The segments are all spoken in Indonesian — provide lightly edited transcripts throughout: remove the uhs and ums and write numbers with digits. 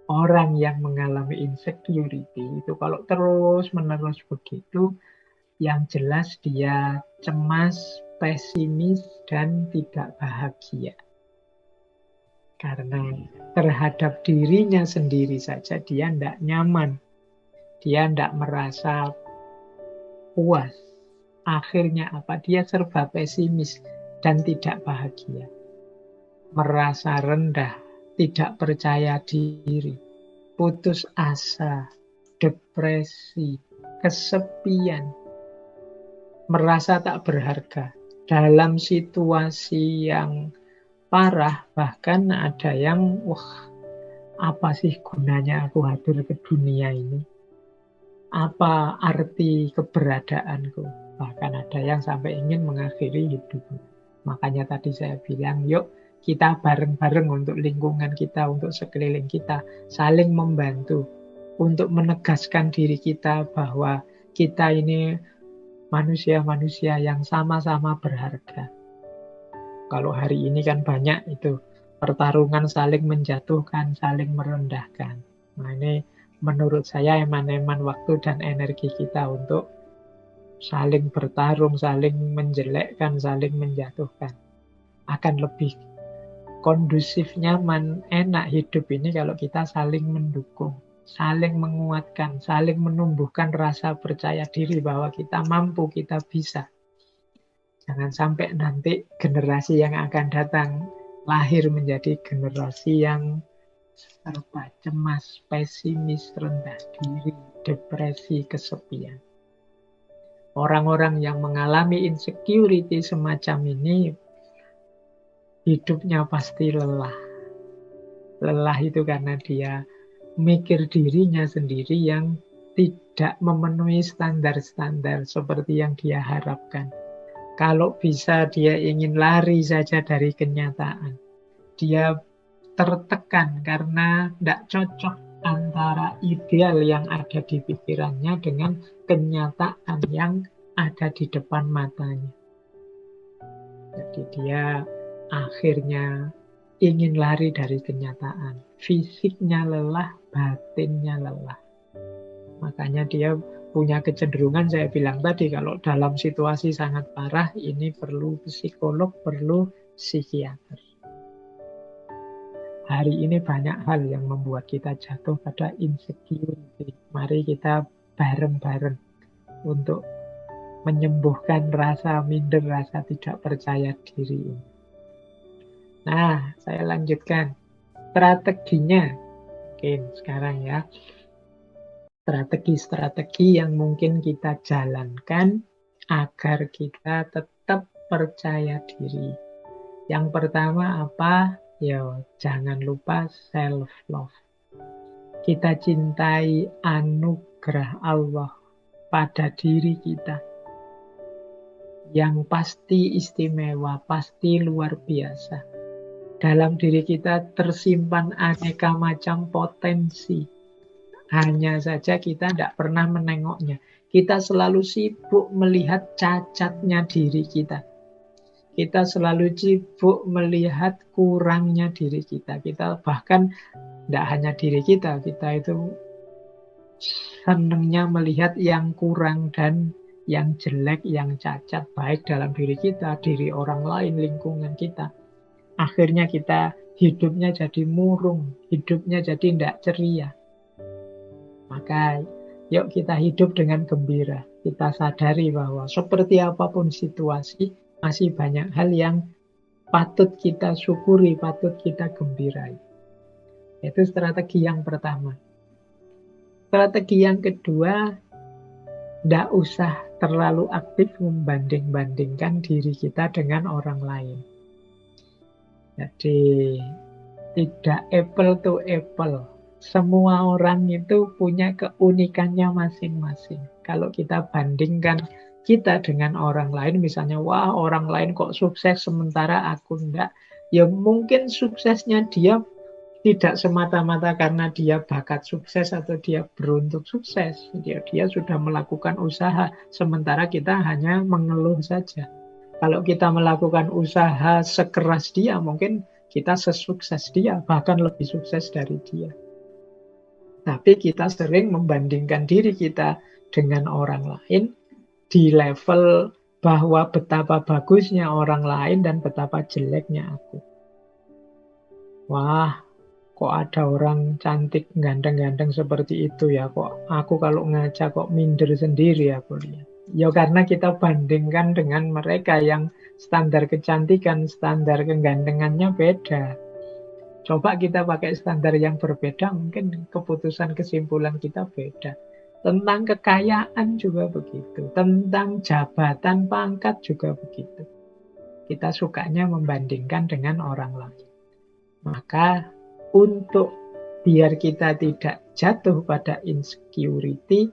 Orang yang mengalami insecurity itu kalau terus-menerus begitu, yang jelas dia cemas, pesimis, dan tidak bahagia. Karena terhadap dirinya sendiri saja dia tidak nyaman. Dia tidak merasa puas. Akhirnya apa? Dia serba pesimis dan tidak bahagia. Merasa rendah, tidak percaya diri, putus asa, depresi, kesepian, merasa tak berharga. Dalam situasi yang parah, bahkan ada yang, wah, apa sih gunanya aku hadir ke dunia ini? Apa arti keberadaanku? Bahkan ada yang sampai ingin mengakhiri hidupnya. Makanya tadi saya bilang, yuk kita bareng-bareng untuk lingkungan kita, untuk sekeliling kita, saling membantu untuk menegaskan diri kita bahwa kita ini manusia-manusia yang sama-sama berharga. Kalau hari ini kan banyak itu pertarungan saling menjatuhkan, saling merendahkan. Nah ini menurut saya eman-eman waktu dan energi kita untuk saling bertarung, saling menjelekkan, saling menjatuhkan. Akan lebih kondusif, nyaman, enak hidup ini kalau kita saling mendukung, saling menguatkan, saling menumbuhkan rasa percaya diri bahwa kita mampu, kita bisa. Jangan sampai nanti generasi yang akan datang lahir menjadi generasi yang serba cemas, pesimis, rendah diri, depresi, kesepian. Orang-orang yang mengalami insecurity semacam ini hidupnya pasti lelah. Lelah itu karena dia mikir dirinya sendiri yang tidak memenuhi standar-standar seperti yang dia harapkan. Kalau bisa dia ingin lari saja dari kenyataan. Dia tertekan karena tidak cocok antara ideal yang ada di pikirannya dengan kenyataan yang ada di depan matanya. Jadi dia akhirnya ingin lari dari kenyataan. Fisiknya lelah, batinnya lelah. Makanya dia punya kecenderungan, saya bilang tadi, kalau dalam situasi sangat parah, ini perlu psikolog, perlu psikiater. Hari ini banyak hal yang membuat kita jatuh pada insecurity. Mari kita bareng-bareng untuk menyembuhkan rasa minder, rasa tidak percaya diri ini. Nah, saya lanjutkan. Strateginya, mungkin sekarang ya. Strategi-strategi yang mungkin kita jalankan agar kita tetap percaya diri. Yang pertama apa? Ya, jangan lupa self-love. Kita cintai anugerah Allah pada diri kita. Yang pasti istimewa, pasti luar biasa. Dalam diri kita tersimpan aneka macam potensi. Hanya saja kita tidak pernah menengoknya. Kita selalu sibuk melihat cacatnya diri kita. Kita selalu sibuk melihat kurangnya diri kita. Kita bahkan tidak hanya diri kita itu senangnya melihat yang kurang dan yang jelek, yang cacat, baik dalam diri kita, diri orang lain, lingkungan kita. Akhirnya kita hidupnya jadi murung, hidupnya jadi tidak ceria. Maka yuk kita hidup dengan gembira. Kita sadari bahwa seperti apapun situasi, masih banyak hal yang patut kita syukuri, patut kita gembirai. Itu strategi yang pertama. Strategi yang kedua, tidak usah terlalu aktif membanding-bandingkan diri kita dengan orang lain. Jadi tidak apple to apple. Semua orang itu punya keunikannya masing-masing. Kalau kita bandingkan kita dengan orang lain, misalnya, wah orang lain kok sukses sementara aku enggak. Ya mungkin suksesnya dia tidak semata-mata karena dia bakat sukses atau dia beruntung sukses. Dia sudah melakukan usaha, sementara kita hanya mengeluh saja. Kalau kita melakukan usaha sekeras dia, mungkin kita sesukses dia, bahkan lebih sukses dari dia. Tapi kita sering membandingkan diri kita dengan orang lain di level bahwa betapa bagusnya orang lain dan betapa jeleknya aku. Wah, kok ada orang cantik ganteng-ganteng seperti itu ya, kok aku kalau ngaca kok minder sendiri aku lihat. Ya karena kita bandingkan dengan mereka yang standar kecantikan, standar kegantengannya beda. Coba kita pakai standar yang berbeda, mungkin keputusan kesimpulan kita beda. Tentang kekayaan juga begitu, tentang jabatan pangkat juga begitu. Kita sukanya membandingkan dengan orang lain. Maka untuk biar kita tidak jatuh pada insecurity,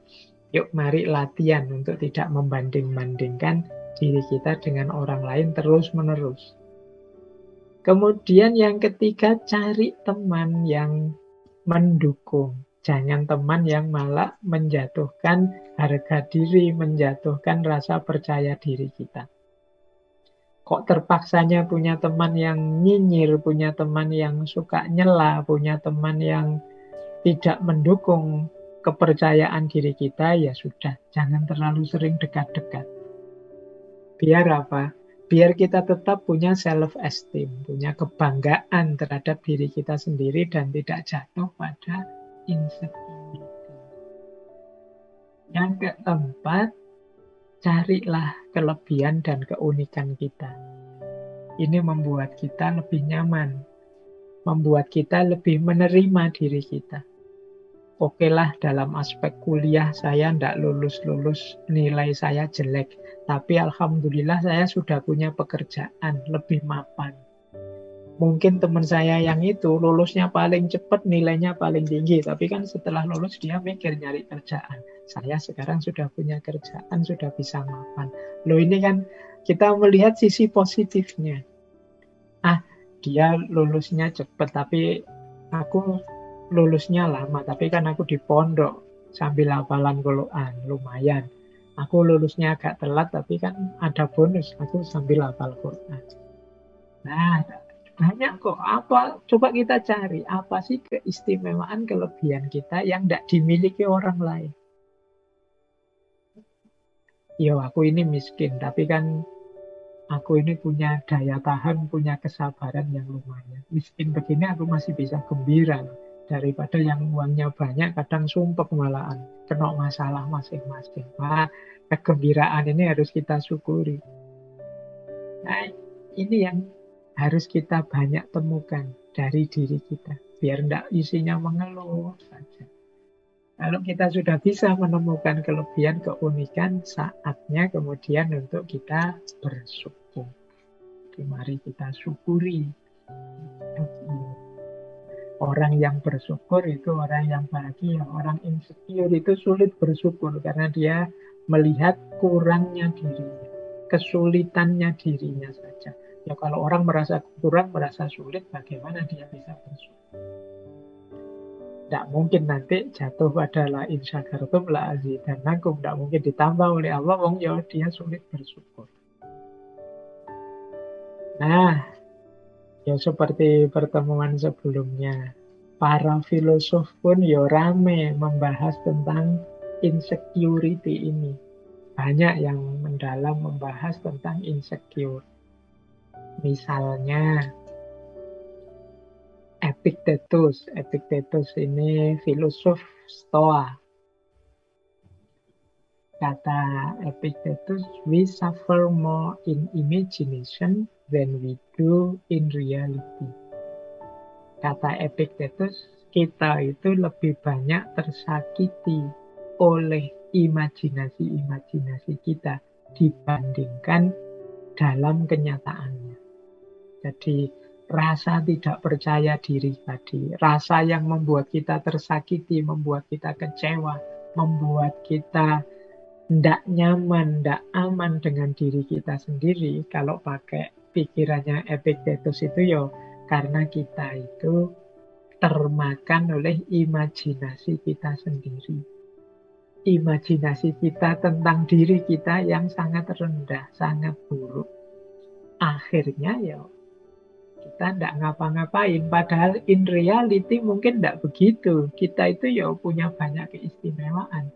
yuk mari latihan untuk tidak membanding-bandingkan diri kita dengan orang lain terus-menerus. Kemudian yang ketiga, cari teman yang mendukung. Jangan teman yang malah menjatuhkan harga diri, menjatuhkan rasa percaya diri kita. Kok terpaksanya punya teman yang nyinyir, punya teman yang suka nyela, punya teman yang tidak mendukung kepercayaan diri kita, ya sudah, jangan terlalu sering dekat-dekat. Biar apa? Biar kita tetap punya self-esteem, punya kebanggaan terhadap diri kita sendiri dan tidak jatuh pada insecurity. Yang keempat, carilah kelebihan dan keunikan kita. Ini membuat kita lebih nyaman, membuat kita lebih menerima diri kita. Oke lah, dalam aspek kuliah saya tidak lulus-lulus, nilai saya jelek. Tapi alhamdulillah saya sudah punya pekerjaan, lebih mapan. Mungkin teman saya yang itu lulusnya paling cepat, nilainya paling tinggi. Tapi kan setelah lulus dia mikir nyari kerjaan. Saya sekarang sudah punya kerjaan, sudah bisa mapan. Loh ini kan kita melihat sisi positifnya. Dia lulusnya cepat, tapi aku lulusnya lama, tapi kan aku di pondok sambil hafalan Quran, lumayan. Aku lulusnya agak telat, tapi kan ada bonus, aku sambil hafal Quran. Nah, banyak kok. Coba kita cari, apa sih keistimewaan kelebihan kita yang tidak dimiliki orang lain. Yo, aku ini miskin, tapi kan aku ini punya daya tahan, punya kesabaran yang lumayan. Miskin begini aku masih bisa gembira. Daripada yang uangnya banyak, kadang sumpek malahan. Kena masalah masing-masing. Nah, kegembiraan ini harus kita syukuri. Nah, ini yang harus kita banyak temukan dari diri kita. Biar tidak isinya mengeluh saja. Kalau kita sudah bisa menemukan kelebihan, keunikan, saatnya kemudian untuk kita bersyukur. Jadi mari kita syukuri. Orang yang bersyukur itu orang yang bahagia. Orang insecure itu sulit bersyukur karena dia melihat kurangnya dirinya, kesulitannya dirinya saja. Ya kalau orang merasa kurang, merasa sulit, bagaimana dia bisa bersyukur? Tidak mungkin nanti jatuh pada la in syakartum la azidannakum. Tidak mungkin ditambah oleh Allah, ya dia sulit bersyukur. Nah, ya seperti pertemuan sebelumnya, para filosof pun ya rame membahas tentang insecurity ini. Banyak yang mendalam membahas tentang insecure. Misalnya Epictetus. Epictetus ini filosof Stoa. Kata Epictetus, we suffer more in imagination than we do in reality. Kata Epictetus, kita itu lebih banyak tersakiti oleh imajinasi-imajinasi kita dibandingkan dalam kenyataannya. Jadi rasa tidak percaya diri tadi, rasa yang membuat kita tersakiti, membuat kita kecewa, membuat kita tidak nyaman, tidak aman dengan diri kita sendiri. Kalau pakai pikirannya Epictetus itu ya karena kita itu termakan oleh imajinasi kita sendiri. Imajinasi kita tentang diri kita yang sangat rendah, sangat buruk. Akhirnya ya Kita tidak ngapa-ngapain. Padahal in reality mungkin tidak begitu. Kita itu ya punya banyak keistimewaan.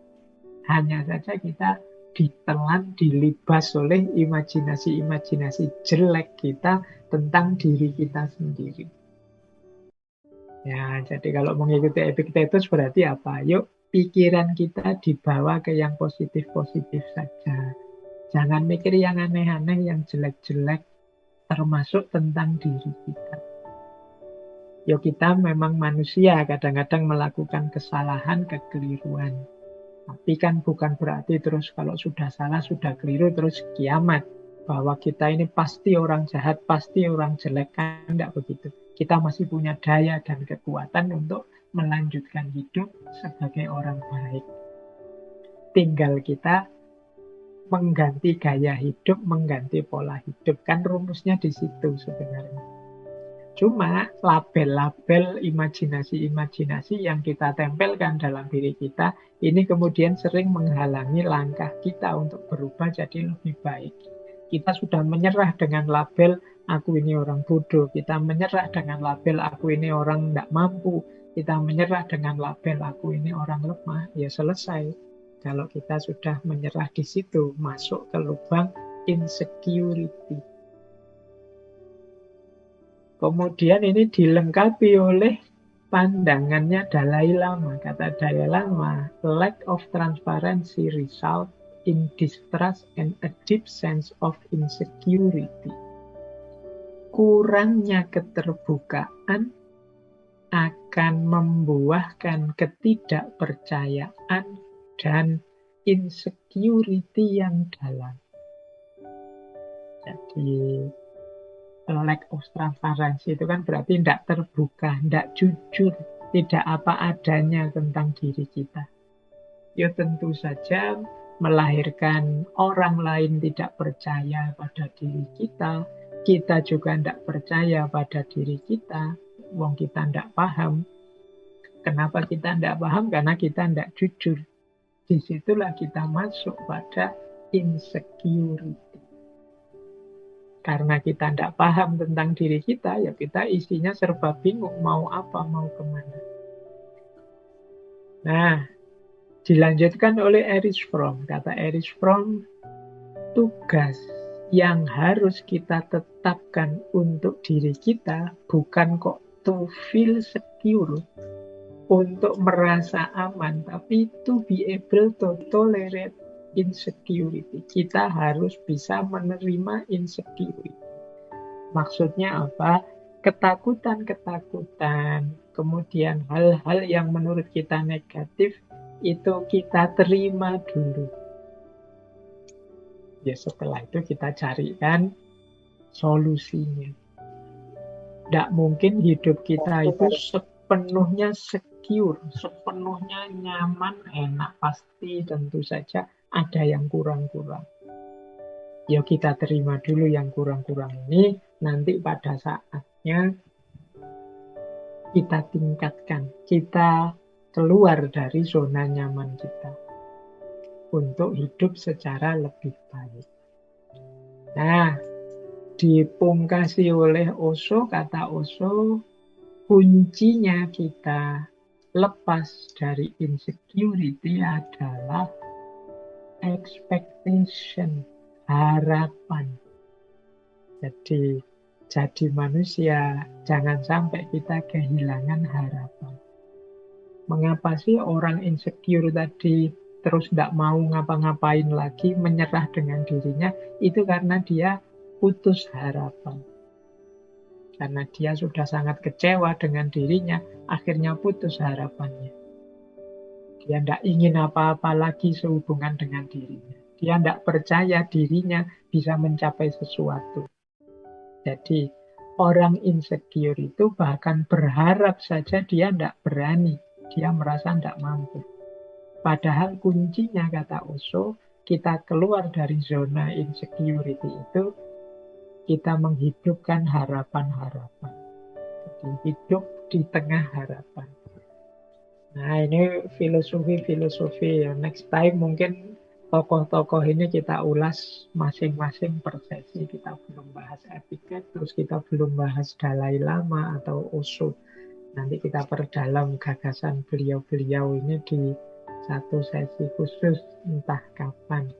Hanya saja kita ditelan, dilibas oleh imajinasi-imajinasi jelek kita tentang diri kita sendiri. Ya, jadi kalau mengikuti Epictetus berarti apa? Yuk, pikiran kita dibawa ke yang positif-positif saja. Jangan mikir yang aneh-aneh, yang jelek-jelek, termasuk tentang diri kita. Yuk, kita memang manusia, kadang-kadang melakukan kesalahan, kekeliruan. Tapi kan bukan berarti terus kalau sudah salah, sudah keliru, terus kiamat. Bahwa kita ini pasti orang jahat, pasti orang jelek, kan tidak begitu. Kita masih punya daya dan kekuatan untuk melanjutkan hidup sebagai orang baik. Tinggal kita mengganti gaya hidup, mengganti pola hidup. Kan rumusnya di situ sebenarnya. Cuma label-label imajinasi-imajinasi yang kita tempelkan dalam diri kita, ini kemudian sering menghalangi langkah kita untuk berubah jadi lebih baik. Kita sudah menyerah dengan label, aku ini orang bodoh. Kita menyerah dengan label, aku ini orang tidak mampu. Kita menyerah dengan label, aku ini orang lemah. Ya selesai. Kalau kita sudah menyerah di situ, masuk ke lubang insecurity. Kemudian ini dilengkapi oleh pandangannya Dalai Lama. Kata Dalai Lama, lack of transparency result in distrust and a deep sense of insecurity. Kurangnya keterbukaan akan membuahkan ketidakpercayaan dan insecurity yang dalam. Jadi lack of transparency itu kan berarti tidak terbuka, tidak jujur, tidak apa adanya tentang diri kita. Ya tentu saja melahirkan orang lain tidak percaya pada diri kita juga tidak percaya pada diri kita, wong kita tidak paham. Kenapa kita tidak paham? Karena kita tidak jujur. Disitulah kita masuk pada insecurity. Karena kita tidak paham tentang diri kita, ya kita isinya serba bingung, mau apa, mau kemana. Nah, dilanjutkan oleh Erich Fromm. Kata Erich Fromm, tugas yang harus kita tetapkan untuk diri kita bukan kok to feel secure, untuk merasa aman, tapi to be able to tolerate insecurity. Kita harus bisa menerima insecurity. Maksudnya apa? Ketakutan-ketakutan, kemudian hal-hal yang menurut kita negatif, itu kita terima dulu. Ya setelah itu kita carikan solusinya. Tidak mungkin hidup kita itu sepenuhnya secure, sepenuhnya nyaman, enak. Pasti tentu saja ada yang kurang-kurang. Ya kita terima dulu yang kurang-kurang ini, nanti pada saatnya kita tingkatkan, kita keluar dari zona nyaman kita untuk hidup secara lebih baik. Nah, dipungkasi oleh Osho, kata Osho, kuncinya kita lepas dari insecurity adalah expectation, harapan. Jadi manusia, jangan sampai kita kehilangan harapan. Mengapa sih orang insecure tadi terus tidak mau ngapa-ngapain lagi, menyerah dengan dirinya? Itu karena dia putus harapan. Karena dia sudah sangat kecewa dengan dirinya, akhirnya putus harapannya. Dia tidak ingin apa-apa lagi sehubungan dengan dirinya. Dia tidak percaya dirinya bisa mencapai sesuatu. Jadi orang insecure itu bahkan berharap saja dia tidak berani. Dia merasa tidak mampu. Padahal kuncinya, kata Osho, kita keluar dari zona insecurity itu, kita menghidupkan harapan-harapan. Jadi hidup di tengah harapan. Nah ini filosofi-filosofi ya. Next time mungkin tokoh-tokoh ini kita ulas masing-masing per sesi. Kita belum bahas Epictetus, kita belum bahas Dalai Lama atau Osho. Nanti kita perdalam gagasan beliau-beliau ini di satu sesi khusus entah kapan.